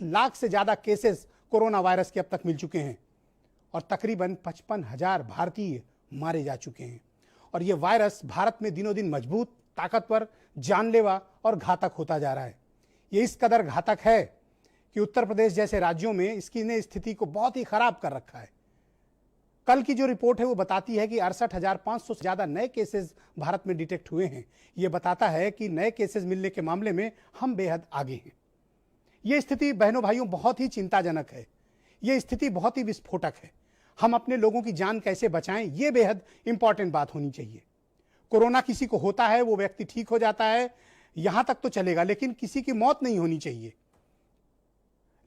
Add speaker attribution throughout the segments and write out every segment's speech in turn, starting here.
Speaker 1: लाख से ज्यादा cases corona virus के अब तक मिल चुके हैं और तकरीबन 55,000 भारतीय मारे जा चुके हैं। और यह वायरस भारत में दिनों दिन मजबूत, ताकतवर, जानलेवा और घातक होता जा रहा है। ये इस कदर घातक है कि उत्तर प्रदेश जैसे राज्यों में इसकी ने स्थिति को बहुत ही खराब कर रखा है। कल की जो रिपोर्ट है वो बताती है कि 68,500 से ज्यादा नए केसेस भारत में डिटेक्ट हुए हैं। यह बताता है कि नए केसेस मिलने के मामले में हम बेहद आगे हैं। यह स्थिति बहनों भाइयों बहुत ही चिंताजनक है। यह स्थिति बहुत ही विस्फोटक है। हम अपने लोगों की जान कैसे बचाएं, यह बेहद इंपॉर्टेंट बात होनी चाहिए। कोरोना किसी को होता है, वो व्यक्ति ठीक हो जाता है, यहां तक तो चलेगा, लेकिन किसी की मौत नहीं होनी चाहिए।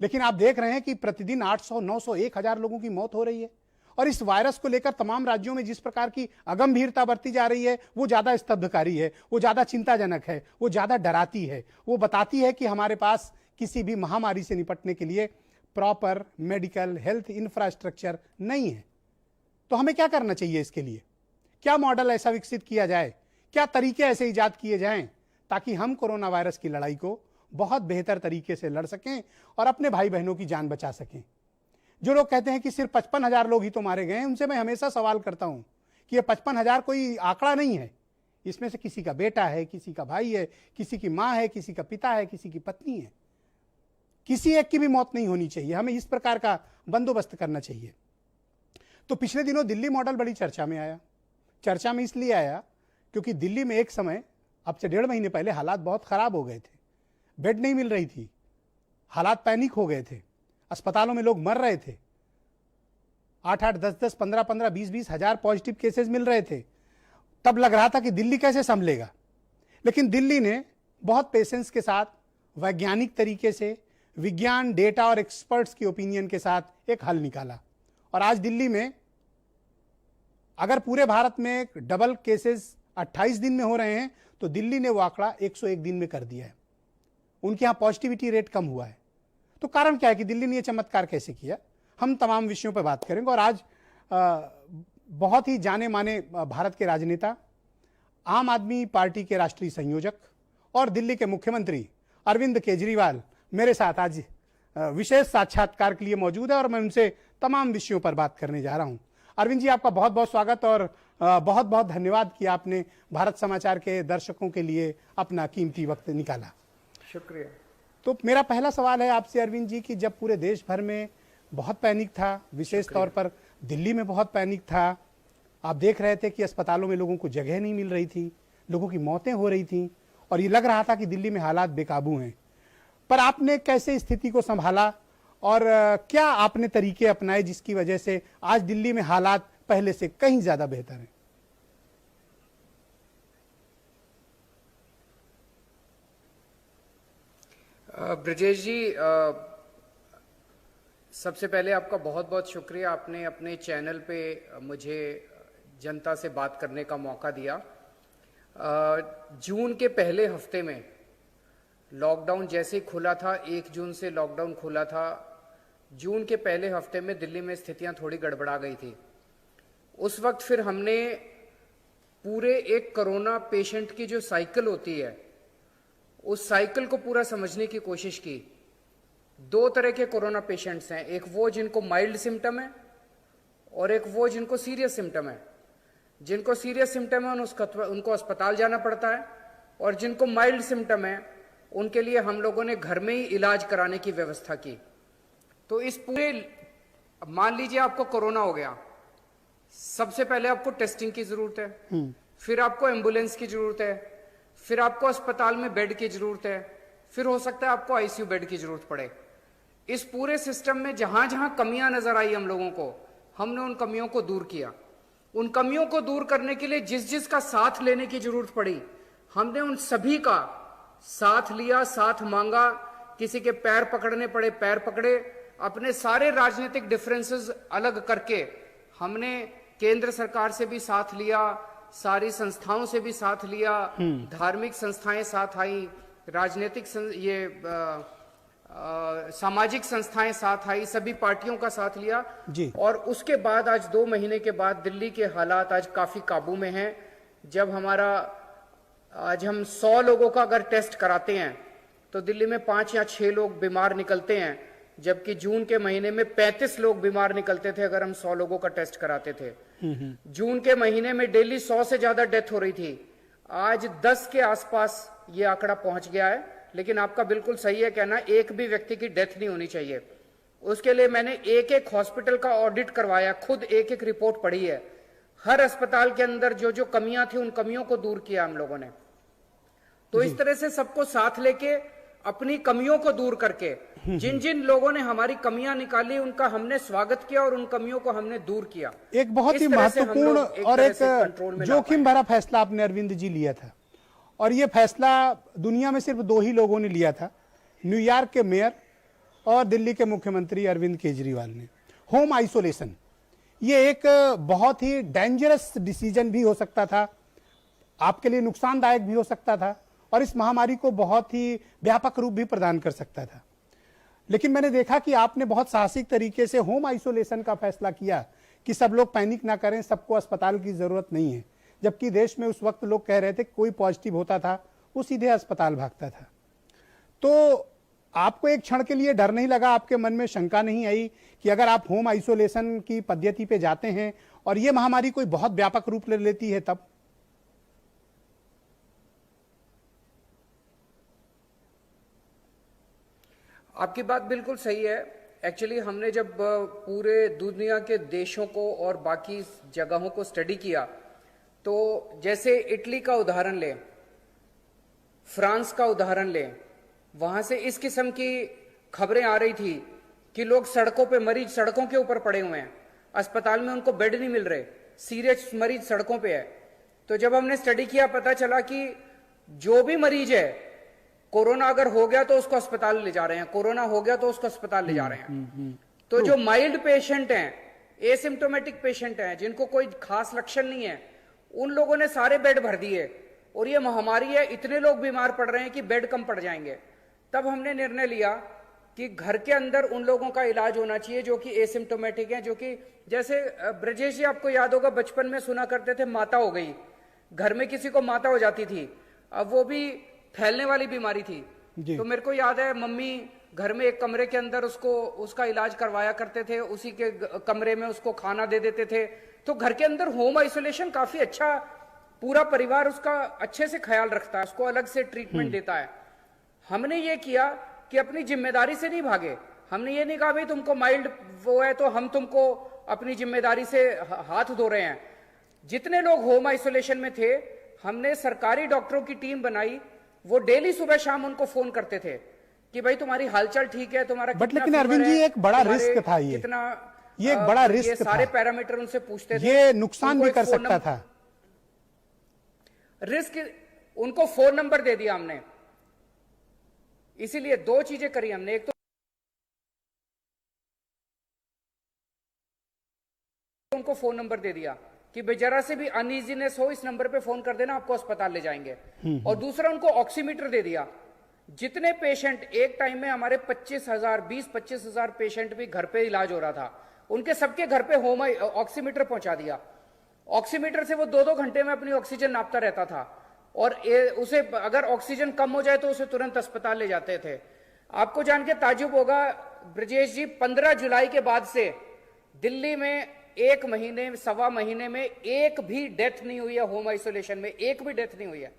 Speaker 1: लेकिन आप देख रहे हैं कि प्रतिदिन 800, 900, 1,000 लोगों की मौत हो रही है। और इस वायरस को लेकर तमाम राज्यों में जिस प्रकार की अगंभीरता बरती जा रही है वो ज्यादा स्तब्धकारी है, वो ज्यादा चिंताजनक है, वो ज्यादा डराती है। वो बताती है कि हमारे पास किसी भी महामारी से निपटने के लिए प्रॉपर मेडिकल हेल्थ इंफ्रास्ट्रक्चर नहीं है। तो हमें क्या करना चाहिए इसके लिए? क्या मॉडल ऐसा विकसित किया जाए, क्या तरीके ऐसे इजाद किए जाएं ताकि हम कोरोना वायरस की लड़ाई को बहुत बेहतर तरीके से लड़ सकें और अपने भाई बहनों की जान बचा सकें। जो लोग कहते हैं कि सिर्फ 55,000 लोग ही तो मारे गए हैं, उनसे मैं हमेशा सवाल करता हूं कि ये 55,000 कोई आंकड़ा नहीं है। इसमें से किसी का बेटा है, किसी का भाई है, किसी की मां है, किसी का पिता है, किसी की पत्नी है। किसी एक की भी मौत नहीं होनी चाहिए। हमें इस प्रकार का बंदोबस्त करना चाहिए। तो पिछले दिनों दिल्ली मॉडल बड़ी चर्चा में आया। चर्चा में इसलिए आया क्योंकि दिल्ली में एक समय, अब से 1.5 महीने पहले, हालात बहुत खराब हो गए थे। बेड नहीं मिल रही थी, हालात पैनिक हो गए थे, अस्पतालों में लोग मर रहे थे। 8-8, 10-10, 15-15, 20-20 हजार पॉजिटिव केसेस मिल रहे थे। तब लग रहा था कि दिल्ली कैसे संभलेगा। लेकिन दिल्ली ने बहुत पेशेंस के साथ, वैज्ञानिक तरीके से, विज्ञान, डेटा और एक्सपर्ट्स की ओपिनियन के साथ एक हल निकाला। और आज दिल्ली में अगर पूरे भारत में डबल केसेस 28 दिन में हो रहे हैं तो दिल्ली ने वो आंकड़ा 101 दिन में कर दिया है। उनके यहां पॉजिटिविटी रेट कम हुआ है। तो कारण क्या है कि दिल्ली ने यह चमत्कार कैसे किया? हम तमाम विषयों पर बात करेंगे। और आज बहुत ही जाने माने भारत के राजनेता, आम आदमी पार्टी के राष्ट्रीय संयोजक और दिल्ली के मुख्यमंत्री अरविंद केजरीवाल मेरे साथ आज विशेष साक्षात्कार के लिए मौजूद है और मैं उनसे तमाम विषयों पर बात करने जा रहा हूं। अरविंद जी, आपका बहुत बहुत स्वागत और बहुत बहुत धन्यवाद कि आपने भारत समाचार के दर्शकों के लिए अपना कीमती वक्त निकाला।
Speaker 2: शुक्रिया।
Speaker 1: तो मेरा पहला सवाल है आपसे अरविंद जी कि जब पूरे देश भर में बहुत पैनिक था, विशेष तौर पर दिल्ली में बहुत पैनिक था, आप देख रहे थे कि अस्पतालों में लोगों को जगह नहीं मिल रही थी, लोगों की मौतें हो रही थी और ये लग रहा था कि दिल्ली में हालात बेकाबू हैं, पर आपने कैसे स्थिति को संभाला और क्या आपने तरीके अपनाए जिसकी वजह से आज दिल्ली में हालात पहले से कहीं ज्यादा बेहतर हैं?
Speaker 2: ब्रजेश जी, सबसे पहले आपका बहुत बहुत शुक्रिया। आपने अपने चैनल पे मुझे जनता से बात करने का मौका दिया। जून के पहले हफ्ते में लॉकडाउन जैसे ही खुला था, 1 जून से लॉकडाउन खुला था, जून के पहले हफ्ते में दिल्ली में स्थितियां थोड़ी गड़बड़ा गई थी। उस वक्त फिर हमने पूरे एक कोरोना पेशेंट की जो साइकिल होती है, उस साइकिल को पूरा समझने की कोशिश की। 2 तरह के कोरोना पेशेंट्स हैं, एक वो जिनको माइल्ड सिम्टम है और एक वो जिनको सीरियस सिम्टम है। जिनको सीरियस सिम्टम है उनको अस्पताल जाना पड़ता है और जिनको माइल्ड सिम्टम है उनके लिए हम लोगों ने घर में ही इलाज कराने की व्यवस्था की। तो इस पूरे, मान लीजिए आपको कोरोना हो गया, सबसे पहले आपको टेस्टिंग की जरूरत है, फिर आपको एम्बुलेंस की जरूरत है, फिर आपको अस्पताल में बेड की जरूरत है, फिर हो सकता है आपको आईसीयू बेड की जरूरत पड़े। इस पूरे सिस्टम में जहां जहां कमियां नजर आई हम लोगों को, हमने उन कमियों को दूर किया। उन कमियों को दूर करने के लिए जिस जिस का साथ लेने की जरूरत पड़ी, हमने उन सभी का साथ लिया, साथ मांगा। किसी के पैर पकड़ने पड़े, पैर पकड़े। अपने सारे राजनीतिक डिफरेंसेस अलग करके हमने केंद्र सरकार से भी साथ लिया, सारी संस्थाओं से भी साथ लिया, धार्मिक संस्थाएं साथ आई, राजनीतिक सामाजिक संस्थाएं साथ आई, सभी पार्टियों का साथ लिया
Speaker 1: जी।
Speaker 2: और उसके बाद आज 2 महीने के बाद दिल्ली के हालात आज काफी काबू में हैं। जब आज हम 100 लोगों का अगर टेस्ट कराते हैं तो दिल्ली में 5 या 6 लोग बीमार निकलते हैं, जबकि जून के महीने में 35 लोग बीमार निकलते थे अगर हम 100 लोगों का टेस्ट कराते थे। जून के महीने में डेली 100 से ज्यादा डेथ हो रही थी। आज 10 के आसपास ये आंकड़ा पहुंच गया है। लेकिन आपका बिल्कुल सही है कहना, एक भी व्यक्ति की डेथ नहीं होनी चाहिए। उसके लिए मैंने एक एक हॉस्पिटल का ऑडिट करवाया, खुद एक एक रिपोर्ट पढ़ी है। हर अस्पताल के अंदर जो जो कमियां थी उन कमियों को दूर किया हम लोगों ने। तो इस तरह से सबको साथ लेके अपनी कमियों को दूर करके जिन जिन लोगों ने हमारी कमियां निकाली उनका हमने स्वागत किया और उन कमियों को हमने दूर किया।
Speaker 1: एक बहुत ही महत्वपूर्ण और एक जोखिम भरा फैसला आपने अरविंद जी लिया था, और यह फैसला दुनिया में सिर्फ 2 ही लोगों ने लिया था, न्यूयॉर्क के मेयर और दिल्ली के मुख्यमंत्री अरविंद केजरीवाल ने। होम आइसोलेशन ये एक बहुत ही डेंजरस डिसीजन भी हो सकता था, आपके लिए नुकसानदायक भी हो सकता था, और इस महामारी को बहुत ही व्यापक रूप भी प्रदान कर सकता था। लेकिन मैंने देखा कि आपने बहुत साहसिक तरीके से होम आइसोलेशन का फैसला किया कि सब लोग पैनिक ना करें, सबको अस्पताल की जरूरत नहीं है। जबकि देश में उस वक्त लोग कह रहे थे कोई पॉजिटिव होता था वो सीधे अस्पताल भागता था। तो आपको एक क्षण के लिए डर नहीं लगा, आपके मन में शंका नहीं आई कि अगर आप होम आइसोलेशन की पद्धति पे जाते हैं और ये महामारी कोई बहुत व्यापक रूप ले लेती है तब?
Speaker 2: आपकी बात बिल्कुल सही है। एक्चुअली हमने जब पूरे दुनिया के देशों को और बाकी जगहों को स्टडी किया, तो जैसे इटली का उदाहरण लें, फ्रांस का उदाहरण लें, वहां से इस किस्म की खबरें आ रही थी कि लोग सड़कों पे, मरीज सड़कों के ऊपर पड़े हुए हैं, अस्पताल में उनको बेड नहीं मिल रहे, सीरियस मरीज सड़कों पे है। तो जब हमने स्टडी किया पता चला कि जो भी मरीज है, कोरोना अगर हो गया तो उसको अस्पताल ले जा रहे हैं, कोरोना हो गया तो उसको अस्पताल ले जा रहे हैं। तो जो माइल्ड पेशेंट हैं, एसिम्टोमेटिक पेशेंट हैं, जिनको कोई खास लक्षण नहीं है, उन लोगों ने सारे बेड भर दिए। और ये महामारी है, इतने लोग बीमार पड़ रहे हैं कि बेड कम पड़ जाएंगे। तब हमने निर्णय लिया कि घर के अंदर उन लोगों का इलाज होना चाहिए जो कि एसिम्टोमेटिक हैं, जो कि जैसे ब्रजेश जी आपको याद होगा बचपन में सुना करते थे माता हो गई, घर में किसी को माता हो जाती थी, अब वो भी फैलने वाली बीमारी थी। तो मेरे को याद है मम्मी घर में एक कमरे के अंदर उसका इलाज करवाया करते थे, उसी के कमरे में उसको खाना दे देते थे। तो घर के अंदर होम आइसोलेशन काफी अच्छा, पूरा परिवार उसका अच्छे से ख्याल रखता है, उसको अलग से ट्रीटमेंट देता है। हमने ये किया कि अपनी जिम्मेदारी से नहीं भागे। हमने ये नहीं कहा भाई तुमको माइल्ड वो है तो हम तुमको अपनी जिम्मेदारी से हाथ धो रहे हैं। जितने लोग होम आइसोलेशन में थे, हमने सरकारी डॉक्टरों की टीम बनाई, वो डेली सुबह शाम उनको फोन करते थे कि भाई तुम्हारी हालचाल ठीक है, तुम्हारा
Speaker 1: बट लेकिन अरविंद जी एक बड़ा रिस्क था, ये एक बड़ा रिस्क था,
Speaker 2: सारे पैरामीटर उनसे पूछते थे,
Speaker 1: ये नुकसान भी कर सकता था।
Speaker 2: रिस्क, उनको फोन नंबर दे दिया हमने। इसीलिए 2 चीजें करी हमने, एक तो उनको फोन नंबर दे दिया कि जरा से भी अनइजीनेस हो इस नंबर पे फोन कर देना, आपको अस्पताल ले जाएंगे। और दूसरा उनको ऑक्सीमीटर दे दिया। जितने पेशेंट एक टाइम में हमारे 20-25,000 पेशेंट भी घर पे इलाज हो रहा था, उनके सबके घर पे होम ऑक्सीमीटर पहुंचा दिया। ऑक्सीमीटर से वो 2-2 घंटे में अपनी ऑक्सीजन नापता रहता था, और उसे अगर ऑक्सीजन कम हो जाए तो उसे तुरंत अस्पताल ले जाते थे। आपको जान के ताज्जुब होगा ब्रजेश जी, 15 जुलाई के बाद से दिल्ली में 1 महीने 1.25 महीने में एक भी डेथ नहीं हुई है, होम आइसोलेशन में एक भी डेथ नहीं हुई है।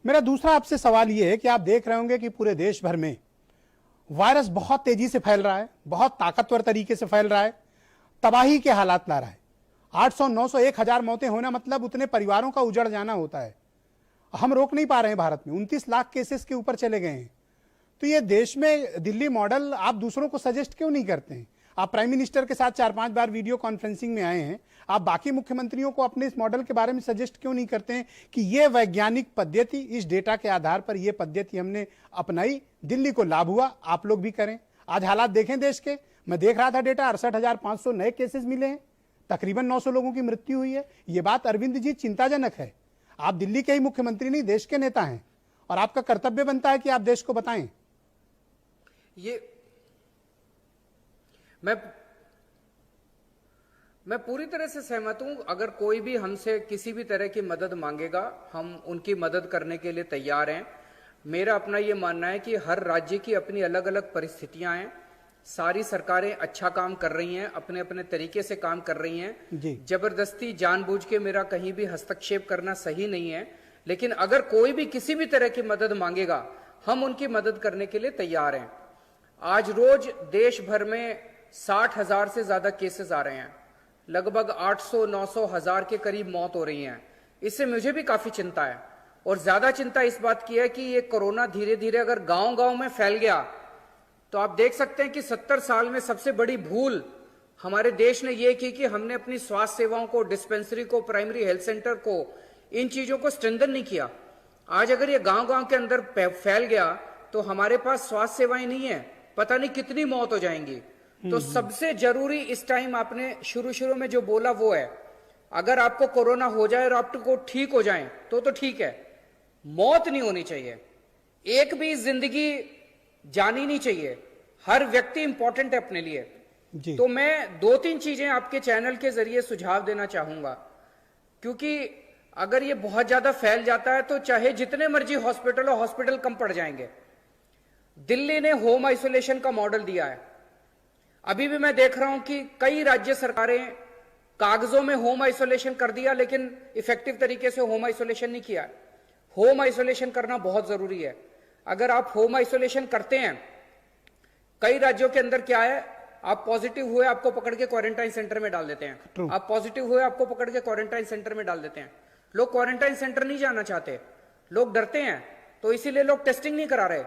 Speaker 1: मेरा दूसरा आपसे सवाल यह है कि आप देख रहे होंगे कि पूरे देश भर में वायरस बहुत तेजी से फैल रहा है, बहुत ताकतवर तरीके से फैल रहा है, तबाही के हालात ला रहा है। 800, 900, 1000 मौतें होना मतलब उतने परिवारों का उजड़ जाना होता है। हम रोक नहीं पा रहे हैं। भारत में 29 लाख केसेस के ऊपर चले गए हैं। तो ये देश में दिल्ली मॉडल आप दूसरों को सजेस्ट क्यों नहीं करते हैं? आप प्राइम मिनिस्टर के साथ 4-5 बार वीडियो कॉन्फ्रेंसिंग में आए हैं, आप बाकी मुख्यमंत्रियों को अपने इस मॉडल के बारे में सजेस्ट क्यों नहीं करते हैं कि यह वैज्ञानिक पद्धति, इस डेटा के आधार पर यह पद्धति हमने अपनाई, दिल्ली को लाभ हुआ, आप लोग भी करें। आज हालात देखें देश के, मैं देख रहा था डेटा, 68,500 नए केसेस मिले हैं, तकरीबन 900 लोगों की मृत्यु हुई है। यह बात अरविंद जी चिंताजनक है। आप दिल्ली के ही मुख्यमंत्री नहीं, देश के नेता हैं, और आपका कर्तव्य बनता है कि आप देश को बताएं।
Speaker 2: ये मैं पूरी तरह से सहमत हूं। अगर कोई भी हमसे किसी भी तरह की मदद मांगेगा, हम उनकी मदद करने के लिए तैयार हैं। मेरा अपना ये मानना है कि हर राज्य की अपनी अलग अलग परिस्थितियां हैं। सारी सरकारें अच्छा काम कर रही हैं, अपने अपने तरीके से काम कर रही हैं।
Speaker 1: जी।
Speaker 2: जबरदस्ती जानबूझ के मेरा कहीं भी हस्तक्षेप करना सही नहीं है, लेकिन अगर कोई भी किसी भी तरह की मदद मांगेगा, हम उनकी मदद करने के लिए तैयार हैं। आज रोज देश भर में 60,000 से ज्यादा केसेस आ रहे हैं, लगभग 800, 900, 1000 के करीब मौत हो रही हैं। इससे मुझे भी काफी चिंता है, और ज्यादा चिंता इस बात की है कि ये कोरोना धीरे धीरे अगर गांव गांव में फैल गया तो आप देख सकते हैं कि 70 साल में सबसे बड़ी भूल हमारे देश ने यह की कि हमने अपनी स्वास्थ्य सेवाओं को, डिस्पेंसरी को, प्राइमरी हेल्थ सेंटर को, इन चीजों को स्ट्रेंथन नहीं किया। आज अगर ये गांव गांव के अंदर फैल गया तो हमारे पास स्वास्थ्य सेवाएं नहीं है, पता नहीं कितनी मौत हो जाएंगी। तो सबसे जरूरी इस टाइम आपने शुरू में जो बोला वो है, अगर आपको कोरोना हो जाए और आपको ठीक हो जाए तो ठीक है, मौत नहीं होनी चाहिए। एक भी जिंदगी जानी नहीं चाहिए। हर व्यक्ति इंपॉर्टेंट है अपने लिए
Speaker 1: जी।
Speaker 2: तो मैं 2-3 चीजें आपके चैनल के जरिए सुझाव देना चाहूंगा, क्योंकि अगर ये बहुत ज्यादा फैल जाता है तो चाहे जितने मर्जी हॉस्पिटल हो, हॉस्पिटल कम पड़ जाएंगे। दिल्ली ने होम आइसोलेशन का मॉडल दिया है। अभी भी मैं देख रहा हूं कि कई राज्य सरकारें कागजों में होम आइसोलेशन कर दिया, लेकिन इफेक्टिव तरीके से होम आइसोलेशन नहीं किया। होम आइसोलेशन करना बहुत जरूरी है। अगर आप होम आइसोलेशन करते हैं, कई राज्यों के अंदर क्या है, आप पॉजिटिव हुए आपको पकड़ के क्वारंटाइन सेंटर में डाल देते हैं। आप पॉजिटिव हुए आपको पकड़ के क्वारंटाइन सेंटर में डाल देते हैं। लोग क्वारंटाइन सेंटर नहीं जाना चाहते, लोग डरते हैं, तो इसीलिए लोग टेस्टिंग नहीं करा रहे।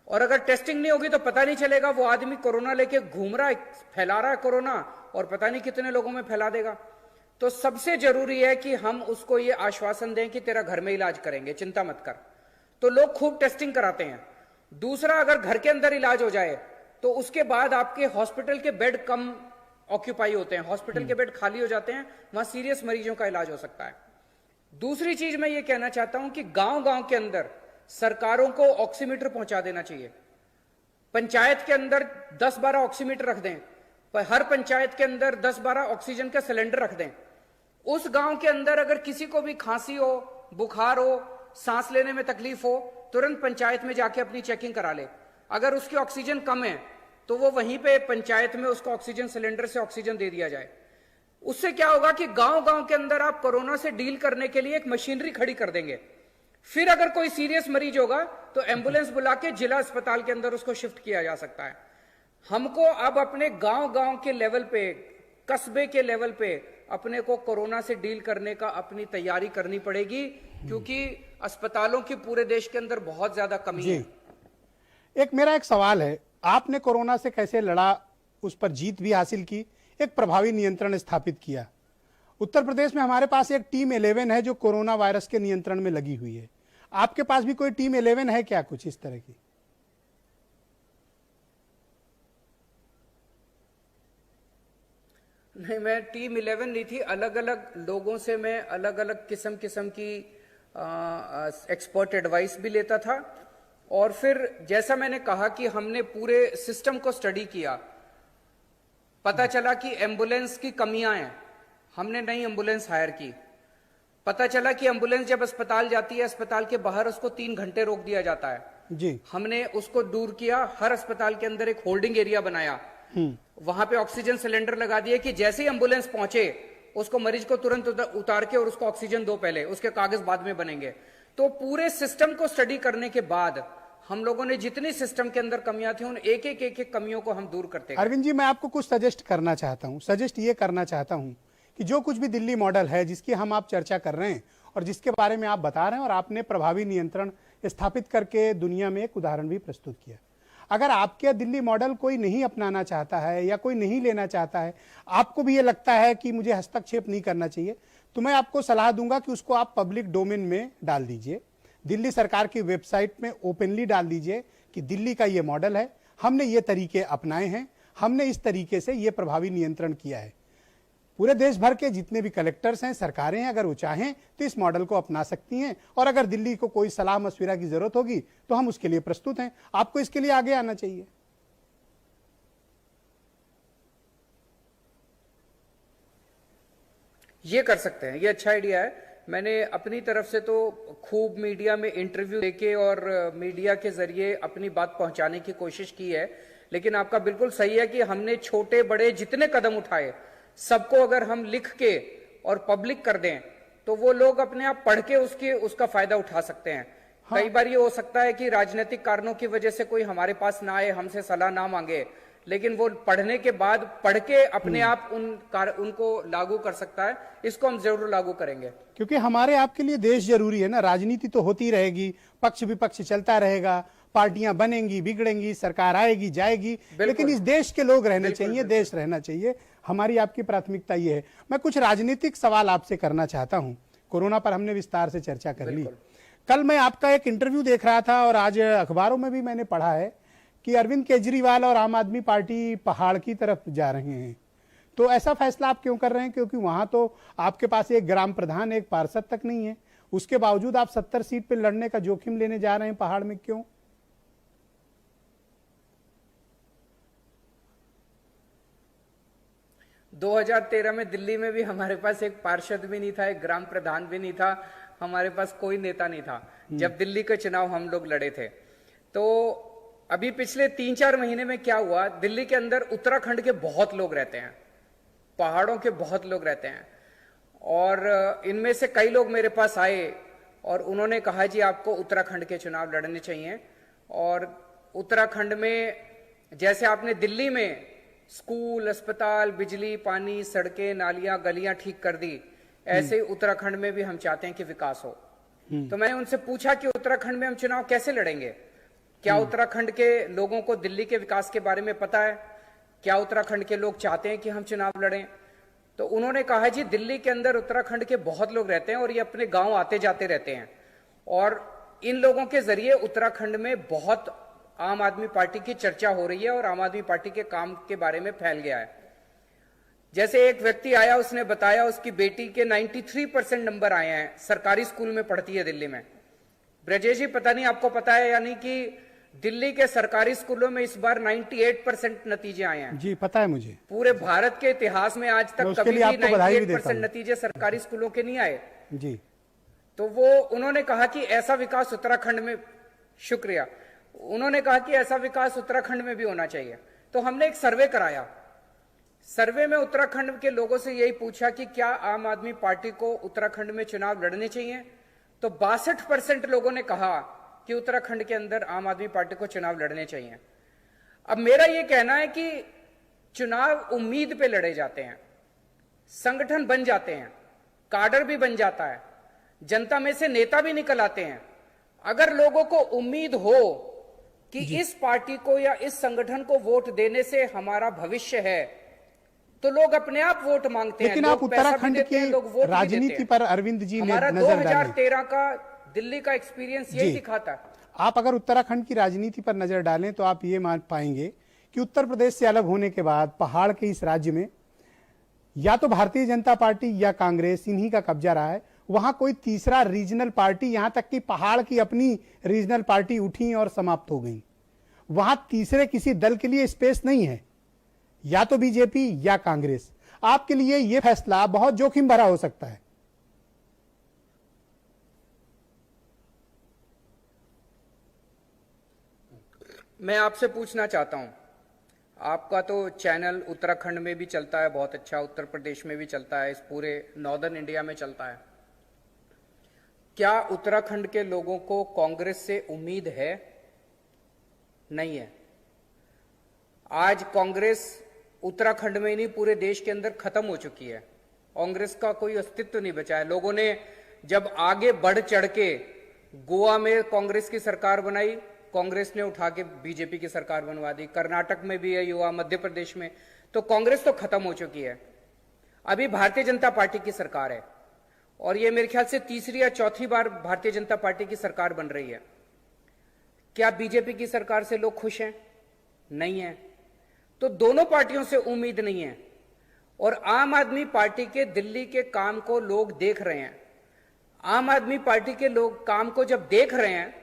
Speaker 2: और अगर टेस्टिंग नहीं होगी तो पता नहीं चलेगा वो आदमी कोरोना लेके घूम रहा है, फैला रहा है कोरोना, और पता नहीं कितने लोगों में फैला देगा। तो सबसे जरूरी है कि हम उसको ये आश्वासन दें कि तेरा घर में इलाज करेंगे, चिंता मत कर। तो लोग खूब टेस्टिंग कराते हैं। दूसरा, अगर घर के अंदर इलाज हो जाए तो उसके बाद आपके हॉस्पिटल के बेड कम ऑक्यूपाई होते हैं, हॉस्पिटल के बेड खाली हो जाते हैं, वहां सीरियस मरीजों का इलाज हो सकता है। दूसरी चीज मैं ये कहना चाहता हूं कि गांव गांव के अंदर सरकारों को ऑक्सीमीटर पहुंचा देना चाहिए। पंचायत के अंदर 10-12 ऑक्सीमीटर रख दें, पर हर पंचायत के अंदर 10-12 ऑक्सीजन का सिलेंडर रख दें। उस गांव के अंदर अगर किसी को भी खांसी हो, बुखार हो, सांस लेने में तकलीफ हो, तुरंत पंचायत में जाके अपनी चेकिंग करा ले। अगर उसकी ऑक्सीजन कम है तो वो वहीं पे पंचायत में उसको ऑक्सीजन सिलेंडर से ऑक्सीजन दे दिया जाए। उससे क्या होगा कि गांव गांव के अंदर आप कोरोना से डील करने के लिए एक मशीनरी खड़ी कर देंगे। फिर अगर कोई सीरियस मरीज होगा तो एम्बुलेंस बुला के जिला अस्पताल के अंदर उसको शिफ्ट किया जा सकता है। हमको अब अपने गांव गांव के लेवल पे, कस्बे के लेवल पे अपने को कोरोना से डील करने का अपनी तैयारी करनी पड़ेगी, क्योंकि अस्पतालों की पूरे देश के अंदर बहुत ज्यादा कमी है।
Speaker 1: मेरा एक सवाल है, आपने कोरोना से कैसे लड़ा, उस पर जीत भी हासिल की, एक प्रभावी नियंत्रण स्थापित किया। उत्तर प्रदेश में हमारे पास एक टीम 11 है जो कोरोना वायरस के नियंत्रण में लगी हुई है। आपके पास भी कोई टीम 11 है क्या, कुछ इस तरह की?
Speaker 2: नहीं, मैं टीम 11 नहीं थी। अलग अलग लोगों से मैं अलग अलग किस्म की एक्सपर्ट एडवाइस भी लेता था। और फिर जैसा मैंने कहा कि हमने पूरे सिस्टम को स्टडी किया, पता चला कि एम्बुलेंस की कमियां हैं, हमने नई एम्बुलेंस हायर की। पता चला कि एम्बुलेंस जब अस्पताल जाती है, अस्पताल के बाहर उसको 3 घंटे रोक दिया जाता है
Speaker 1: जी।
Speaker 2: हमने उसको दूर किया। हर अस्पताल के अंदर एक होल्डिंग एरिया बनाया, वहां पे ऑक्सीजन सिलेंडर लगा दिए कि जैसे ही एम्बुलेंस पहुंचे उसको मरीज को तुरंत उतार के और उसको ऑक्सीजन दो, पहले उसके कागज बाद में बनेंगे। तो पूरे सिस्टम को स्टडी करने के बाद हम लोगों ने जितनी सिस्टम के अंदर कमियां थी, उन एक एक कमियों को हम दूर करते गए।
Speaker 1: अरविंद जी, मैं आपको कुछ सजेस्ट करना चाहता हूं। सजेस्ट ये करना चाहता हूं कि जो कुछ भी दिल्ली मॉडल है जिसकी हम आप चर्चा कर रहे हैं और जिसके बारे में आप बता रहे हैं, और आपने प्रभावी नियंत्रण स्थापित करके दुनिया में एक उदाहरण भी प्रस्तुत किया, अगर आपके दिल्ली मॉडल कोई नहीं अपनाना चाहता है या कोई नहीं लेना चाहता है, आपको भी ये लगता है कि मुझे हस्तक्षेप नहीं करना चाहिए, तो मैं आपको सलाह दूंगा कि उसको आप पब्लिक डोमेन में डाल दीजिए। दिल्ली सरकार की वेबसाइट में ओपनली डाल दीजिए कि दिल्ली का ये मॉडल है, हमने ये तरीके अपनाए हैं, हमने इस तरीके से ये प्रभावी नियंत्रण किया है। पूरे देश भर के जितने भी कलेक्टर्स हैं, सरकारें हैं, अगर वो चाहें तो इस मॉडल को अपना सकती हैं, और अगर दिल्ली को कोई सलाह मशविरा की जरूरत होगी तो हम उसके लिए प्रस्तुत हैं। आपको इसके लिए आगे आना चाहिए।
Speaker 2: ये कर सकते हैं, ये अच्छा आइडिया है। मैंने अपनी तरफ से तो खूब मीडिया में इंटरव्यू देके और मीडिया के जरिए अपनी बात पहुंचाने की कोशिश की है, लेकिन आपका बिल्कुल सही है कि हमने छोटे बड़े जितने कदम उठाए सबको अगर हम लिख के और पब्लिक कर दें तो वो लोग अपने आप पढ़ के उसका फायदा उठा सकते हैं। हाँ। कई बार ये हो सकता है कि राजनीतिक कारणों की वजह से कोई हमारे पास ना आए, हमसे सलाह ना मांगे, लेकिन वो पढ़ने के बाद पढ़ के अपने आप उनको लागू कर सकता है। इसको हम जरूर लागू करेंगे,
Speaker 1: क्योंकि हमारे आपके लिए देश जरूरी है ना। राजनीति तो होती रहेगी, पक्ष विपक्ष चलता रहेगा, पार्टियां बनेंगी बिगड़ेंगी, सरकार आएगी जाएगी, लेकिन इस देश के लोग रहने चाहिए, देश रहना चाहिए। हमारी आपकी प्राथमिकता ये है। मैं कुछ राजनीतिक सवाल आपसे करना चाहता हूं। कोरोना पर हमने विस्तार से चर्चा कर ली। कल मैं आपका एक इंटरव्यू देख रहा था और आज अखबारों में भी मैंने पढ़ा है कि अरविंद केजरीवाल और आम आदमी पार्टी पहाड़ की तरफ जा रहे हैं। तो ऐसा फैसला आप क्यों कर रहे हैं? क्योंकि वहां तो आपके पास एक ग्राम प्रधान, एक पार्षद तक नहीं है, उसके बावजूद आप 70 सीट पे लड़ने का जोखिम लेने जा रहे हैं पहाड़ में, क्यों?
Speaker 2: – 2013 में दिल्ली में भी हमारे पास एक पार्षद भी नहीं था, एक ग्राम प्रधान भी नहीं था, हमारे पास कोई नेता नहीं था जब दिल्ली के चुनाव हम लोग लड़े थे। तो अभी पिछले 3-4 महीने में क्या हुआ, दिल्ली के अंदर उत्तराखंड के बहुत लोग रहते हैं, पहाड़ों के बहुत लोग रहते हैं, और इनमें से कई लोग मेरे पास आए और उन्होंने कहा जी आपको उत्तराखंड के चुनाव लड़ने चाहिए। और उत्तराखंड में जैसे आपने दिल्ली में स्कूल, अस्पताल, बिजली, पानी, सड़कें, नालियां, गलियां ठीक कर दी, ऐसे ही उत्तराखंड में भी हम चाहते हैं कि विकास हो। तो मैंने उनसे पूछा कि उत्तराखंड में हम चुनाव कैसे लड़ेंगे? क्या उत्तराखंड के लोगों को दिल्ली के विकास के बारे में पता है? क्या उत्तराखंड के लोग चाहते हैं कि हम चुनाव लड़ें? तो उन्होंने कहा जी दिल्ली के अंदर उत्तराखंड के बहुत लोग रहते हैं और ये अपने गांव आते जाते रहते हैं, और इन लोगों के जरिए उत्तराखंड में बहुत आम आदमी पार्टी की चर्चा हो रही है और आम आदमी पार्टी के काम के बारे में फैल गया है। जैसे एक व्यक्ति आया, उसने बताया उसकी बेटी के 93% नंबर आए हैं, सरकारी स्कूल में पढ़ती है दिल्ली में। ब्रजेश जी, पता नहीं आपको पता है यानी कि दिल्ली के सरकारी स्कूलों में इस बार 98% नतीजे आए हैं।
Speaker 1: जी पता है मुझे।
Speaker 2: पूरे भारत के इतिहास में आज तक कभी भी 98% नतीजे सरकारी स्कूलों के नहीं आए
Speaker 1: जी।
Speaker 2: तो वो उन्होंने कहा कि ऐसा विकास उत्तराखंड में, शुक्रिया, उन्होंने कहा कि ऐसा विकास उत्तराखंड में भी होना चाहिए। तो हमने एक सर्वे कराया। सर्वे में उत्तराखंड के लोगों से यही पूछा कि क्या आम आदमी पार्टी को उत्तराखंड में चुनाव लड़ने चाहिए? तो 62% लोगों ने कहा कि उत्तराखंड के अंदर आम आदमी पार्टी को चुनाव लड़ने चाहिए। अब मेरा यह कहना है कि चुनाव उम्मीद पे लड़े जाते हैं, संगठन बन जाते हैं, काडर भी बन जाता है, जनता में से नेता भी निकल आते हैं। अगर लोगों को उम्मीद हो कि इस पार्टी को या इस संगठन को वोट देने से हमारा भविष्य है, तो लोग अपने आप वोट मांगते हैं।
Speaker 1: लेकिन आप उत्तराखंड की राजनीति पर अरविंद जी ने नजर डाली।
Speaker 2: 2013 का दिल्ली का एक्सपीरियंस यही दिखाता है।
Speaker 1: आप अगर उत्तराखंड की राजनीति पर नजर डालें तो आप ये मान पाएंगे कि उत्तर प्रदेश से अलग होने के बाद पहाड़ के इस राज्य में या तो भारतीय जनता पार्टी या कांग्रेस, इन्हीं का कब्जा रहा है। वहां कोई तीसरा रीजनल पार्टी, यहां तक कि पहाड़ की अपनी रीजनल पार्टी उठी और समाप्त हो गई। वहां तीसरे किसी दल के लिए स्पेस नहीं है, या तो बीजेपी या कांग्रेस। आपके लिए यह फैसला बहुत जोखिम भरा हो सकता है।
Speaker 2: मैं आपसे पूछना चाहता हूं, आपका तो चैनल उत्तराखंड में भी चलता है बहुत अच्छा, उत्तर प्रदेश में भी चलता है, इस पूरे नॉर्दर्न इंडिया में चलता है। क्या उत्तराखंड के लोगों को कांग्रेस से उम्मीद है? नहीं है। आज कांग्रेस उत्तराखंड में नहीं पूरे देश के अंदर खत्म हो चुकी है। कांग्रेस का कोई अस्तित्व नहीं बचा है। लोगों ने जब आगे बढ़ चढ़ के गोवा में कांग्रेस की सरकार बनाई, कांग्रेस ने उठा के बीजेपी की सरकार बनवा दी। कर्नाटक में भी यही हुआ, मध्य प्रदेश में। तो कांग्रेस तो खत्म हो चुकी है। अभी भारतीय जनता पार्टी की सरकार है और ये मेरे ख्याल से तीसरी या चौथी बार भारतीय जनता पार्टी की सरकार बन रही है। क्या बीजेपी की सरकार से लोग खुश हैं? नहीं है। तो दोनों पार्टियों से उम्मीद नहीं है। और आम आदमी पार्टी के दिल्ली के काम को लोग देख रहे हैं। आम आदमी पार्टी के लोग काम को जब देख रहे हैं,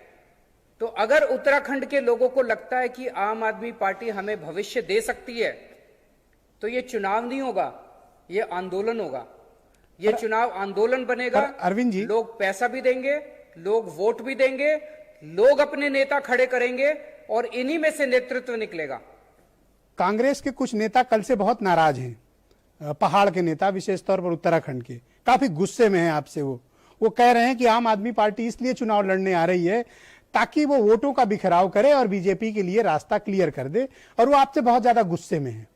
Speaker 2: तो अगर उत्तराखंड के लोगों को लगता है कि आम आदमी पार्टी हमें भविष्य दे सकती है, तो ये चुनाव नहीं होगा, ये आंदोलन होगा। ये चुनाव आंदोलन बनेगा।
Speaker 1: अरविंद जी,
Speaker 2: लोग पैसा भी देंगे, लोग वोट भी देंगे, लोग अपने नेता खड़े करेंगे और इन्हीं में से नेतृत्व निकलेगा।
Speaker 1: कांग्रेस के कुछ नेता कल से बहुत नाराज हैं, पहाड़ के नेता, विशेष तौर पर उत्तराखंड के, काफी गुस्से में हैं आपसे। वो कह रहे हैं कि आम आदमी पार्टी इसलिए चुनाव लड़ने आ रही है ताकि वो वोटों का बिखराव करे और बीजेपी के लिए रास्ता क्लियर कर दे, और वो आपसे बहुत ज्यादा गुस्से में है।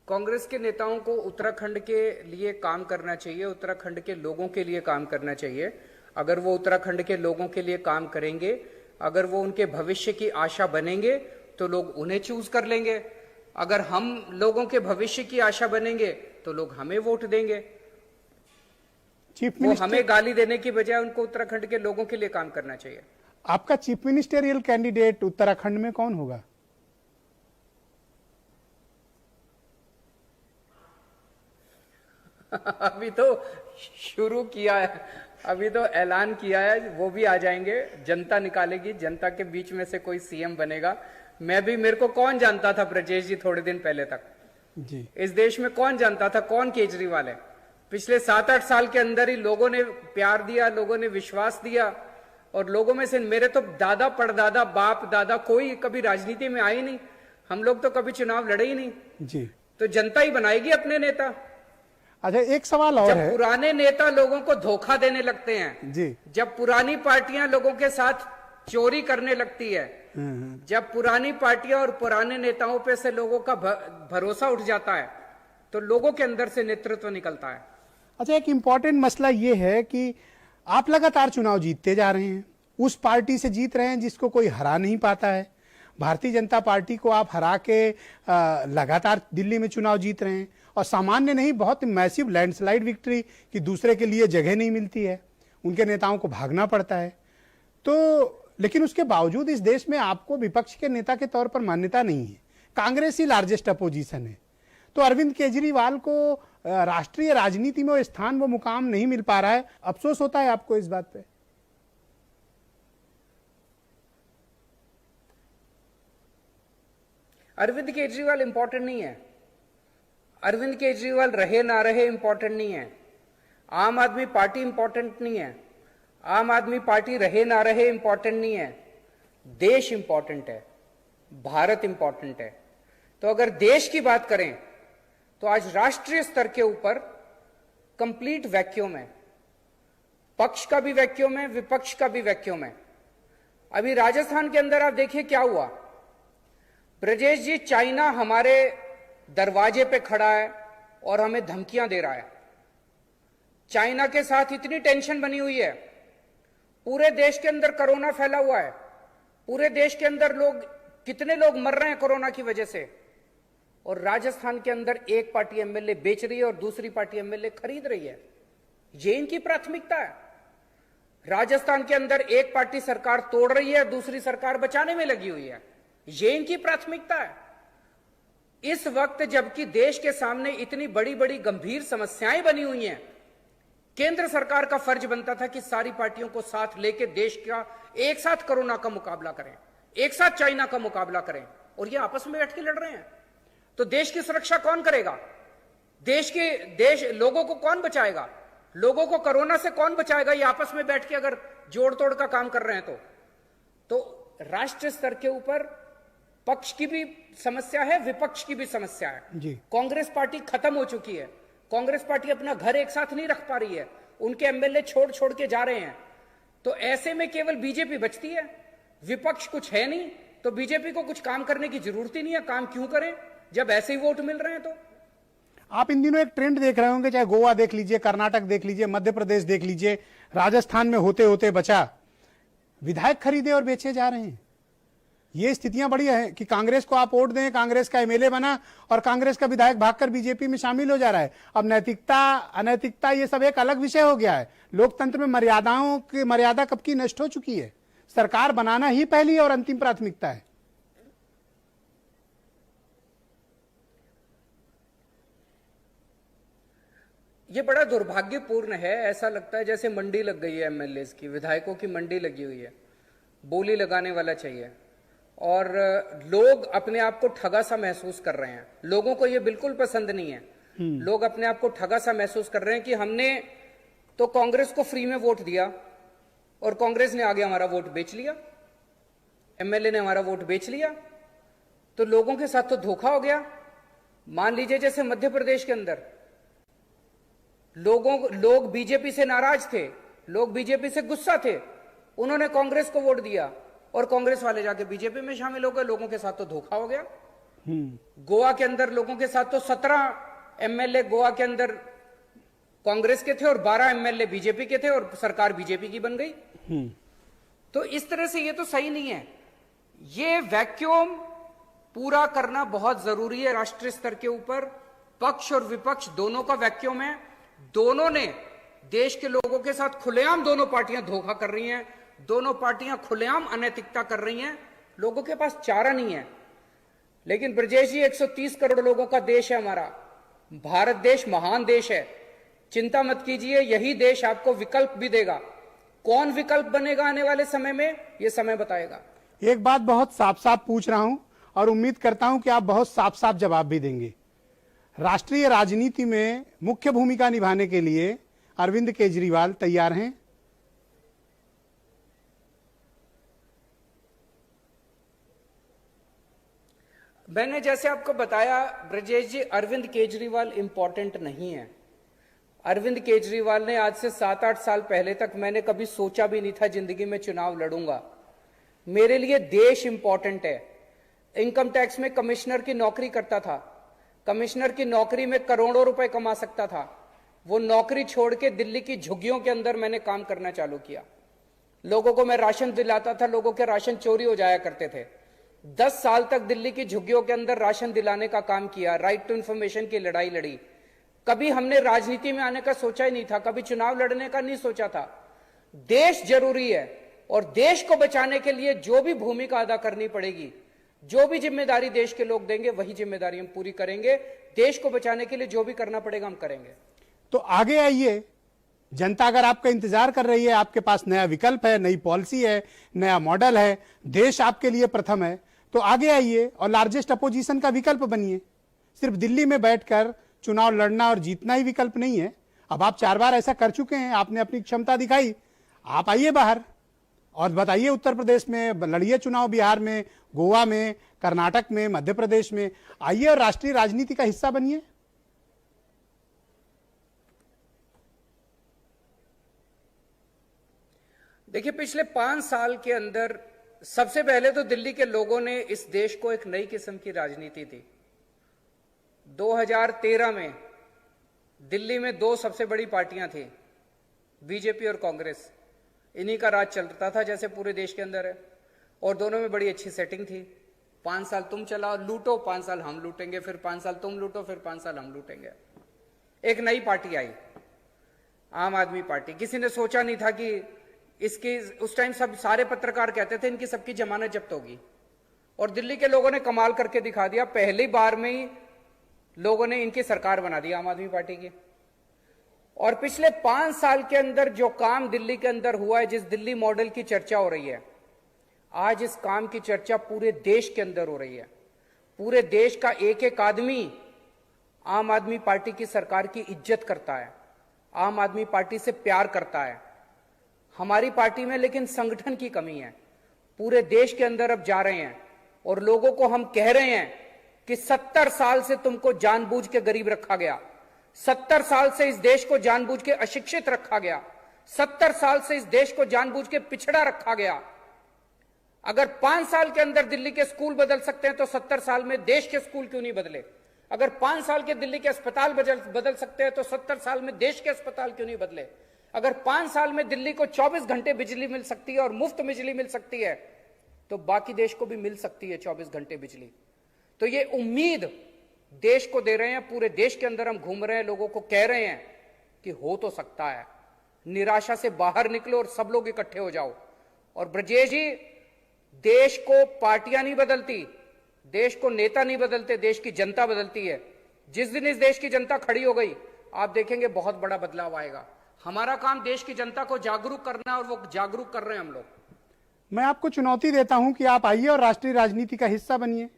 Speaker 2: कांग्रेस के नेताओं को उत्तराखंड के लिए काम करना चाहिए, उत्तराखंड के लोगों के लिए काम करना चाहिए। अगर वो उत्तराखंड के लोगों के लिए काम करेंगे, अगर वो उनके भविष्य की आशा बनेंगे, तो लोग उन्हें चूज कर लेंगे। अगर हम लोगों के भविष्य की आशा बनेंगे तो लोग हमें वोट देंगे।
Speaker 1: चीफ
Speaker 2: वो
Speaker 1: मिनिस्टर,
Speaker 2: हमें गाली देने की बजाय उनको उत्तराखंड के लोगों के लिए काम करना चाहिए।
Speaker 1: आपका चीफ मिनिस्टेरियल कैंडिडेट उत्तराखंड में कौन होगा?
Speaker 2: अभी तो शुरू किया है, अभी तो ऐलान किया है, वो भी आ जाएंगे। जनता निकालेगी, जनता के बीच में से कोई सीएम बनेगा। मेरे को कौन जानता था ब्रजेश जी थोड़े दिन पहले तक?
Speaker 1: जी,
Speaker 2: इस देश में कौन जानता था कौन केजरीवाल है? पिछले 7-8 साल के अंदर ही लोगों ने प्यार दिया, लोगों ने विश्वास दिया, और लोगों में से मेरे तो दादा, परदादा, बाप दादा कोई कभी राजनीति में आए नहीं। हम लोग तो कभी चुनाव लड़े ही नहीं।
Speaker 1: जी।
Speaker 2: तो जनता ही बनाएगी अपने नेता।
Speaker 1: अच्छा, एक सवाल और
Speaker 2: जब
Speaker 1: है।
Speaker 2: पुराने नेता लोगों को धोखा देने लगते हैं,
Speaker 1: जी,
Speaker 2: जब पुरानी पार्टियां लोगों के साथ चोरी करने लगती है, जब पुरानी पार्टियां और पुराने नेताओं पे से लोगों का भरोसा उठ जाता है, तो लोगों के अंदर से नेतृत्व निकलता है।
Speaker 1: अच्छा, एक इंपॉर्टेंट मसला ये है कि आप लगातार चुनाव जीतते जा रहे हैं, उस पार्टी से जीत रहे हैं जिसको कोई हरा नहीं पाता है। भारतीय जनता पार्टी को आप हरा के लगातार दिल्ली में चुनाव जीत रहे हैं, और सामान्य नहीं, बहुत मैसिव लैंडस्लाइड विक्ट्री कि दूसरे के लिए जगह नहीं मिलती है, उनके नेताओं को भागना पड़ता है। तो लेकिन उसके बावजूद इस देश में आपको विपक्ष के नेता के तौर पर मान्यता नहीं है। कांग्रेस ही लार्जेस्ट अपोजिशन है। तो अरविंद केजरीवाल को राष्ट्रीय राजनीति में वो स्थान, वो मुकाम नहीं मिल पा रहा है। अफसोस होता है आपको इस बात पे?
Speaker 2: अरविंद केजरीवाल इंपॉर्टेंट नहीं है। अरविंद केजरीवाल रहे ना रहे इंपॉर्टेंट नहीं है। आम आदमी पार्टी इंपॉर्टेंट नहीं है। आम आदमी पार्टी रहे ना रहे इंपॉर्टेंट नहीं है। देश इंपॉर्टेंट है, भारत इंपॉर्टेंट है। तो अगर देश की बात करें तो आज राष्ट्रीय स्तर के ऊपर कंप्लीट वैक्यूम है। पक्ष का भी वैक्यूम है, विपक्ष का भी वैक्यूम है। अभी राजस्थान के अंदर आप देखिए क्या हुआ। ब्रजेश जी, चाइना हमारे दरवाजे पे खड़ा है और हमें धमकियां दे रहा है। चाइना के साथ इतनी टेंशन बनी हुई है, पूरे देश के अंदर कोरोना फैला हुआ है, पूरे देश के अंदर कितने लोग मर रहे हैं कोरोना की वजह से, और राजस्थान के अंदर एक पार्टी एमएलए बेच रही है और दूसरी पार्टी एमएलए खरीद रही है। ये इनकी प्राथमिकता है। राजस्थान के अंदर एक पार्टी सरकार तोड़ रही है, दूसरी सरकार बचाने में लगी हुई है। ये इनकी प्राथमिकता है। इस वक्त जबकि देश के सामने इतनी बड़ी बड़ी गंभीर समस्याएं बनी हुई हैं, केंद्र सरकार का फर्ज बनता था कि सारी पार्टियों को साथ लेकर देश का एक साथ कोरोना का मुकाबला करें, एक साथ चाइना का मुकाबला करें, और ये आपस में बैठ के लड़ रहे हैं। तो देश की सुरक्षा कौन करेगा? देश लोगों को कौन बचाएगा? लोगों को कोरोना से कौन बचाएगा? ये आपस में बैठ के अगर जोड़ तोड़ का काम कर रहे हैं तो राष्ट्रीय स्तर के ऊपर पक्ष की भी समस्या है, विपक्ष की भी समस्या है
Speaker 1: जी।
Speaker 2: कांग्रेस पार्टी खत्म हो चुकी है। कांग्रेस पार्टी अपना घर एक साथ नहीं रख पा रही है, उनके एमएलए छोड़ छोड़ के जा रहे हैं। तो ऐसे में केवल बीजेपी बचती है, विपक्ष कुछ है नहीं, तो बीजेपी को कुछ काम करने की जरूरत ही नहीं है। काम क्यों करें जब ऐसे ही वोट मिल रहे हैं? तो
Speaker 1: आप इन दिनों एक ट्रेंड देख रहे होंगे, चाहे गोवा देख लीजिए, कर्नाटक देख लीजिए, मध्य प्रदेश देख लीजिए, राजस्थान में होते होते बचा, विधायक खरीदे और बेचे जा रहे हैं। ये स्थितियां बड़ी हैं कि कांग्रेस को आप वोट दें, कांग्रेस का एमएलए बना और कांग्रेस का विधायक भागकर बीजेपी में शामिल हो जा रहा है। अब नैतिकता अनैतिकता ये सब एक अलग विषय हो गया है। लोकतंत्र में मर्यादाओं की मर्यादा कब की नष्ट हो चुकी है। सरकार बनाना ही पहली और अंतिम प्राथमिकता है।
Speaker 2: ये बड़ा दुर्भाग्यपूर्ण है। ऐसा लगता है जैसे मंडी लग गई है एमएलए की, विधायकों की मंडी लगी हुई है। बोली लगाने वाला चाहिए और लोग अपने आप को ठगा सा महसूस कर रहे हैं। लोगों को ये बिल्कुल पसंद नहीं है। लोग अपने आप को ठगा सा महसूस कर रहे हैं कि हमने तो कांग्रेस को फ्री में वोट दिया और कांग्रेस ने आगे हमारा वोट बेच लिया, एमएलए ने हमारा वोट बेच लिया, तो लोगों के साथ तो धोखा हो गया। मान लीजिए जैसे मध्य प्रदेश के अंदर लोग बीजेपी से नाराज थे, लोग बीजेपी से गुस्सा थे, उन्होंने कांग्रेस को वोट दिया और कांग्रेस वाले जाके बीजेपी में शामिल हो गए, लोगों के साथ तो धोखा हो गया। गोवा के अंदर लोगों के साथ तो 17 एमएलए गोवा के अंदर कांग्रेस के थे और 12 एमएलए बीजेपी के थे और सरकार बीजेपी की बन गई। तो इस तरह से ये तो सही नहीं है। ये वैक्यूम पूरा करना बहुत जरूरी है राष्ट्रीय स्तर के ऊपर। पक्ष और विपक्ष दोनों का वैक्यूम है। दोनों ने देश के लोगों के साथ खुलेआम दोनों पार्टियां धोखा कर रही हैं, दोनों पार्टियां खुलेआम अनैतिकता कर रही हैं। लोगों के पास चारा नहीं है। लेकिन ब्रजेश जी, 130 करोड़ लोगों का देश है हमारा भारत देश, महान देश है। चिंता मत कीजिए, यही देश आपको विकल्प भी देगा। कौन विकल्प बनेगा आने वाले समय में, यह समय बताएगा।
Speaker 1: एक बात बहुत साफ साफ पूछ रहा हूं और उम्मीद करता हूं कि आप बहुत साफ साफ जवाब भी देंगे। राष्ट्रीय राजनीति में मुख्य भूमिका निभाने के लिए अरविंद केजरीवाल तैयार हैं?
Speaker 2: मैंने जैसे आपको बताया ब्रजेश जी, अरविंद केजरीवाल इंपॉर्टेंट नहीं है। अरविंद केजरीवाल ने आज से 7-8 साल पहले तक मैंने कभी सोचा भी नहीं था जिंदगी में चुनाव लड़ूंगा। मेरे लिए देश इंपॉर्टेंट है। इनकम टैक्स में कमिश्नर की नौकरी करता था। कमिश्नर की नौकरी में करोड़ों रुपए कमा सकता था। वो नौकरी छोड़ के दिल्ली की झुग्गियों के अंदर मैंने काम करना चालू किया। लोगों को मैं राशन दिलाता था, लोगों के राशन चोरी हो जाया करते थे। 10 साल तक दिल्ली की झुग्गियों के अंदर राशन दिलाने का काम किया, राइट टू इंफॉर्मेशन की लड़ाई लड़ी। कभी हमने राजनीति में आने का सोचा ही नहीं था, कभी चुनाव लड़ने का नहीं सोचा था। देश जरूरी है और देश को बचाने के लिए जो भी भूमिका अदा करनी पड़ेगी, जो भी जिम्मेदारी देश के लोग देंगे, वही जिम्मेदारी हम पूरी करेंगे। देश को बचाने के लिए जो भी करना पड़ेगा हम करेंगे।
Speaker 1: तो आगे आइए, जनता अगर आपका इंतजार कर रही है, आपके पास नया विकल्प है, नई पॉलिसी है, नया मॉडल है, देश आपके लिए प्रथम है, तो आगे आइए और लार्जेस्ट अपोजिशन का विकल्प बनिए। सिर्फ दिल्ली में बैठकर चुनाव लड़ना और जीतना ही विकल्प नहीं है। अब आप 4 बार ऐसा कर चुके हैं, आपने अपनी क्षमता दिखाई। आप आइए बाहर और बताइए, उत्तर प्रदेश में लड़िए चुनाव, बिहार में, गोवा में, कर्नाटक में, मध्य प्रदेश में आइए और राष्ट्रीय राजनीति का हिस्सा बनिए।
Speaker 2: देखिए, पिछले 5 साल के अंदर सबसे पहले तो दिल्ली के लोगों ने इस देश को एक नई किस्म की राजनीति दी। 2013 में दिल्ली में 2 सबसे बड़ी पार्टियां थी, बीजेपी और कांग्रेस। इन्हीं का राज चलता था जैसे पूरे देश के अंदर है, और दोनों में बड़ी अच्छी सेटिंग थी। 5 साल तुम चलाओ, लूटो, 5 साल हम लूटेंगे, फिर 5 साल तुम लूटो, फिर 5 साल हम लूटेंगे। एक नई पार्टी आई, आम आदमी पार्टी। किसी ने सोचा नहीं था कि इसकी, उस टाइम सब सारे पत्रकार कहते थे इनकी सबकी जमानत जब्त होगी, और दिल्ली के लोगों ने कमाल करके दिखा दिया। पहली बार में ही लोगों ने इनकी सरकार बना दी आम आदमी पार्टी की। और पिछले 5 साल के अंदर जो काम दिल्ली के अंदर हुआ है, जिस दिल्ली मॉडल की चर्चा हो रही है, आज इस काम की चर्चा पूरे देश के अंदर हो रही है। पूरे देश का एक एक आदमी आम आदमी पार्टी की सरकार की इज्जत करता है, आम आदमी पार्टी से प्यार करता है। हमारी पार्टी में लेकिन संगठन की कमी है। पूरे देश के अंदर अब जा रहे हैं और लोगों को हम कह रहे हैं कि 70 साल से तुमको जानबूझ के गरीब रखा गया, 70 साल से इस देश को जानबूझ के अशिक्षित रखा गया, 70 साल से इस देश को जानबूझ के पिछड़ा रखा गया। अगर 5 साल के अंदर दिल्ली के स्कूल बदल सकते हैं तो 70 साल में देश के स्कूल क्यों नहीं बदले? अगर 5 साल के दिल्ली के अस्पताल बदल सकते हैं तो 70 साल में देश के अस्पताल क्यों नहीं बदले? अगर 5 साल में दिल्ली को 24 घंटे बिजली मिल सकती है और मुफ्त बिजली मिल सकती है, तो बाकी देश को भी मिल सकती है 24 घंटे बिजली। तो ये उम्मीद देश को दे रहे हैं। पूरे देश के अंदर हम घूम रहे हैं, लोगों को कह रहे हैं कि हो तो सकता है। निराशा से बाहर निकलो और सब लोग इकट्ठे हो जाओ। और ब्रजेश जी, देश को पार्टियां नहीं बदलती, देश को नेता नहीं बदलते, देश की जनता बदलती है। जिस दिन इस देश की जनता खड़ी हो गई, आप देखेंगे बहुत बड़ा बदलाव आएगा। हमारा काम देश की जनता को जागरूक करना, और वो जागरूक कर रहे हैं हम लोग।
Speaker 1: मैं आपको चुनौती देता हूं कि आप आइए और राष्ट्रीय राजनीति का हिस्सा बनिए।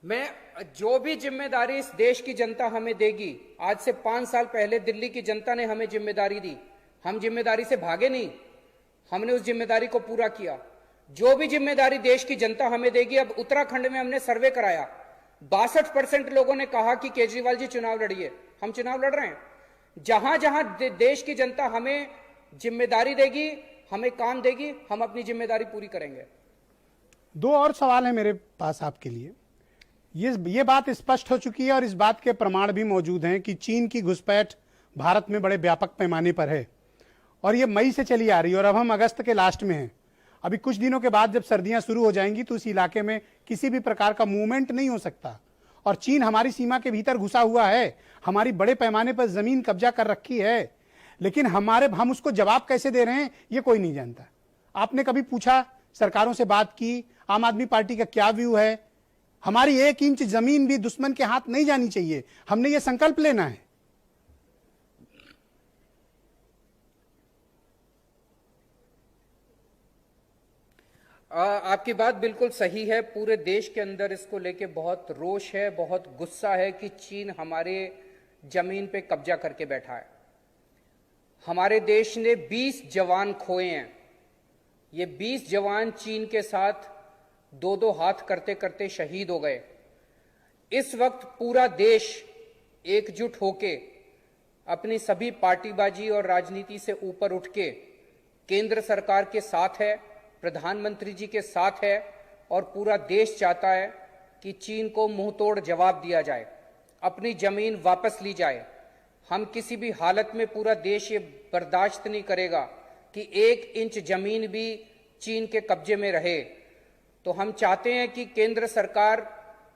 Speaker 2: मैं जो भी जिम्मेदारी इस देश की जनता हमें देगी, आज से 5 साल पहले दिल्ली की जनता ने हमें जिम्मेदारी दी, हम जिम्मेदारी से भागे नहीं, हमने उस जिम्मेदारी को पूरा किया। जो भी जिम्मेदारी देश की जनता हमें देगी, अब उत्तराखंड में हमने सर्वे कराया, 62% लोगों ने कहा कि केजरीवाल जी चुनाव लड़िए, हम चुनाव लड़ रहे हैं। जहां जहां देश की जनता हमें जिम्मेदारी देगी, हमें काम देगी, हम अपनी जिम्मेदारी पूरी करेंगे।
Speaker 1: दो और सवाल है मेरे पास आपके लिए। ये बात स्पष्ट हो चुकी है और इस बात के प्रमाण भी मौजूद हैं कि चीन की घुसपैठ भारत में बड़े व्यापक पैमाने पर है और ये मई से चली आ रही है और अब हम अगस्त के लास्ट में हैं। अभी कुछ दिनों के बाद जब सर्दियां शुरू हो जाएंगी तो उस इलाके में किसी भी प्रकार का मूवमेंट नहीं हो सकता और चीन हमारी सीमा के भीतर घुसा हुआ है, हमारी बड़े पैमाने पर जमीन कब्जा कर रखी है, लेकिन हम उसको जवाब कैसे दे रहे हैं ये कोई नहीं जानता। आपने कभी पूछा, सरकारों से बात की, आम आदमी पार्टी का क्या व्यू है? हमारी 1 इंच जमीन भी दुश्मन के हाथ नहीं जानी चाहिए, हमने ये संकल्प लेना है।
Speaker 2: आपकी बात बिल्कुल सही है। पूरे देश के अंदर इसको लेके बहुत रोष है, बहुत गुस्सा है कि चीन हमारे जमीन पे कब्जा करके बैठा है। हमारे देश ने 20 जवान खोए हैं। ये 20 जवान चीन के साथ 2-2 हाथ करते करते शहीद हो गए। इस वक्त पूरा देश एकजुट होके अपनी सभी पार्टीबाजी और राजनीति से ऊपर उठ के केंद्र सरकार के साथ है, प्रधानमंत्री जी के साथ है और पूरा देश चाहता है कि चीन को मुंह तोड़ जवाब दिया जाए, अपनी जमीन वापस ली जाए। हम किसी भी हालत में, पूरा देश ये बर्दाश्त नहीं करेगा कि 1 इंच जमीन भी चीन के कब्जे में रहे। तो हम चाहते हैं कि केंद्र सरकार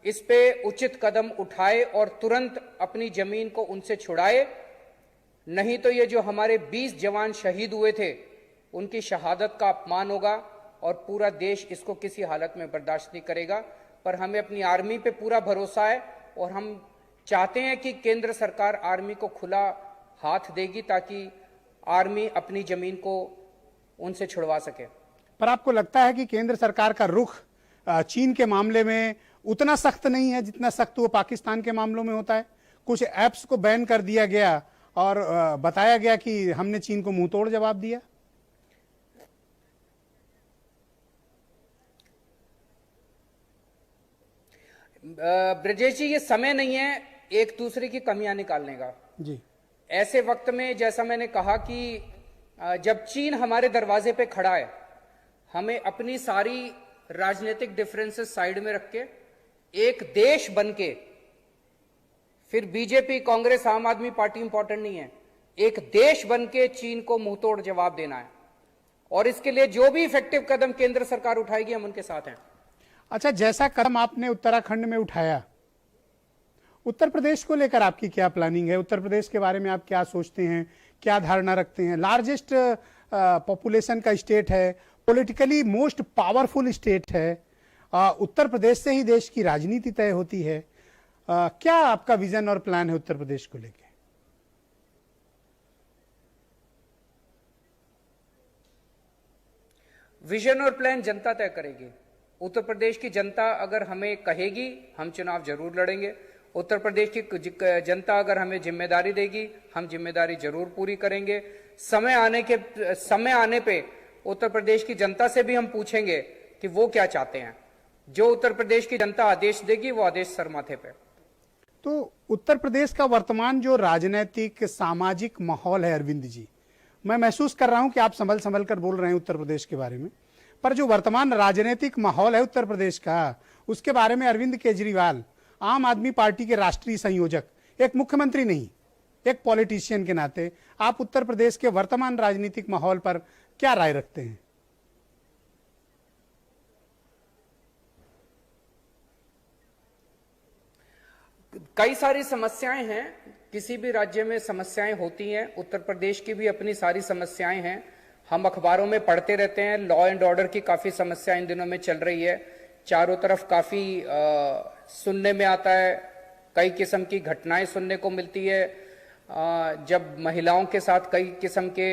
Speaker 2: इस पे उचित कदम उठाए और तुरंत अपनी जमीन को उनसे छुड़ाए, नहीं तो ये जो हमारे 20 जवान शहीद हुए थे उनकी शहादत का अपमान होगा और पूरा देश इसको किसी हालत में बर्दाश्त नहीं करेगा। पर हमें अपनी आर्मी पे पूरा भरोसा है और हम चाहते हैं कि केंद्र सरकार आर्मी को खुला हाथ देगी ताकि आर्मी अपनी जमीन को उनसे छुड़वा सके।
Speaker 1: पर आपको लगता है कि केंद्र सरकार का रुख चीन के मामले में उतना सख्त नहीं है जितना सख्त वो पाकिस्तान के मामलों में होता है? कुछ ऐप्स को बैन कर दिया गया और बताया गया कि हमने चीन को मुंह तोड़ जवाब दिया।
Speaker 2: ब्रजेश जी, ये समय नहीं है एक दूसरे की कमियां निकालने का
Speaker 1: जी।
Speaker 2: ऐसे वक्त में, जैसा मैंने कहा कि जब चीन हमारे दरवाजे पे खड़ा है, हमें अपनी सारी राजनीतिक डिफरेंसेस साइड में रख के एक देश बनके, फिर बीजेपी, कांग्रेस, आम आदमी पार्टी इंपॉर्टेंट नहीं है, एक देश बनके चीन को मुंह तोड़ जवाब देना है और इसके लिए जो भी इफेक्टिव कदम केंद्र सरकार उठाएगी हम उनके साथ हैं।
Speaker 1: अच्छा, जैसा कदम आपने उत्तराखंड में उठाया, उत्तर प्रदेश को लेकर आपकी क्या प्लानिंग है? उत्तर प्रदेश के बारे में आप क्या सोचते हैं, क्या धारणा रखते हैं? लार्जेस्ट पॉपुलेशन का स्टेट है, पॉलिटिकली मोस्ट पावरफुल स्टेट है, उत्तर प्रदेश से ही देश की राजनीति तय होती है। क्या आपका विजन और प्लान है उत्तर प्रदेश को लेकर?
Speaker 2: विजन और प्लान जनता तय करेगी। उत्तर प्रदेश की जनता अगर हमें कहेगी, हम चुनाव जरूर लड़ेंगे। उत्तर प्रदेश की जनता अगर हमें जिम्मेदारी देगी, हम जिम्मेदारी जरूर पूरी करेंगे। समय आने पे उत्तर प्रदेश की जनता से भी हम पूछेंगे कि वो क्या चाहते हैं। जो उत्तर प्रदेश की जनता आदेश देगी वो आदेश सर माथे पे।
Speaker 1: तो उत्तर प्रदेश का वर्तमान जो राजनीतिक सामाजिक माहौल है अरविंद जी, मैं महसूस कर रहा हूं कि आप संभल कर बोल रहे हैं उत्तर प्रदेश के बारे में, पर जो वर्तमान राजनीतिक माहौल है उत्तर प्रदेश का, उसके बारे में अरविंद केजरीवाल, आम आदमी पार्टी के राष्ट्रीय संयोजक, एक मुख्यमंत्री नहीं, एक पॉलिटिशियन के नाते आप उत्तर प्रदेश के वर्तमान राजनीतिक माहौल पर क्या राय रखते हैं?
Speaker 2: कई सारी समस्याएं हैं, किसी भी राज्य में समस्याएं होती हैं, उत्तर प्रदेश की भी अपनी सारी समस्याएं हैं। हम अखबारों में पढ़ते रहते हैं, लॉ एंड ऑर्डर की काफी समस्या इन दिनों में चल रही है, चारों तरफ काफी सुनने में आता है, कई किस्म की घटनाएं सुनने को मिलती है। जब महिलाओं के साथ कई किस्म के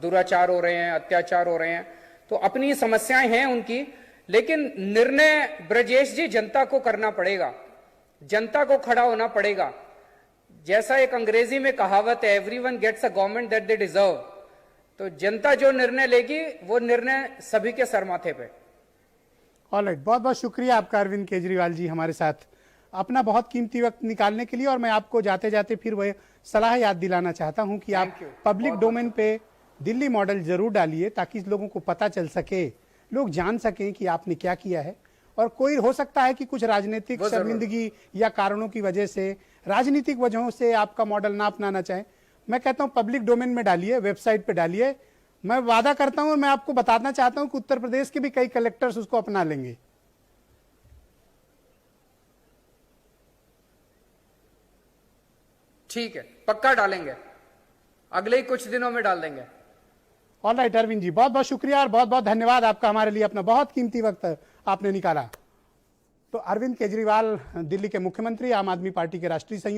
Speaker 2: दुराचार हो रहे हैं, अत्याचार हो रहे हैं, तो अपनी समस्याएं हैं उनकी, लेकिन निर्णय ब्रजेश जी जनता को करना पड़ेगा, जनता को खड़ा होना पड़ेगा। जैसा एक अंग्रेजी में कहावत है, everyone gets a government that they deserve. तो जनता जो निर्णय लेगी वो निर्णय सभी के सर माथे पे।
Speaker 1: ऑलराइट, बहुत बहुत शुक्रिया आपका अरविंद केजरीवाल जी हमारे साथ अपना बहुत कीमती वक्त निकालने के लिए। और मैं आपको जाते जाते फिर वह सलाह याद दिलाना चाहता हूं कि आप पब्लिक डोमेन पे दिल्ली मॉडल जरूर डालिए, ताकि लोगों को पता चल सके, लोग जान सकें कि आपने क्या किया है। और कोई हो सकता है कि कुछ राजनीतिक शर्मिंदगी या कारणों की वजह से, राजनीतिक वजहों से आपका मॉडल ना अपनाना चाहें, मैं कहता हूं पब्लिक डोमेन में डालिए, वेबसाइट पे डालिए। मैं वादा करता हूं और मैं आपको बताना चाहता हूं कि उत्तर प्रदेश के भी कई कलेक्टर्स उसको अपना लेंगे।
Speaker 2: ठीक है, पक्का डालेंगे, अगले ही कुछ दिनों में डाल देंगे।
Speaker 1: ऑलराइट अरविंद जी, बहुत बहुत शुक्रिया और बहुत बहुत धन्यवाद आपका, हमारे लिए अपना बहुत कीमती वक्त आपने निकाला। तो अरविंद केजरीवाल दिल्ली के मुख्यमंत्री, आम आदमी पार्टी के राष्ट्रीय संयोजक।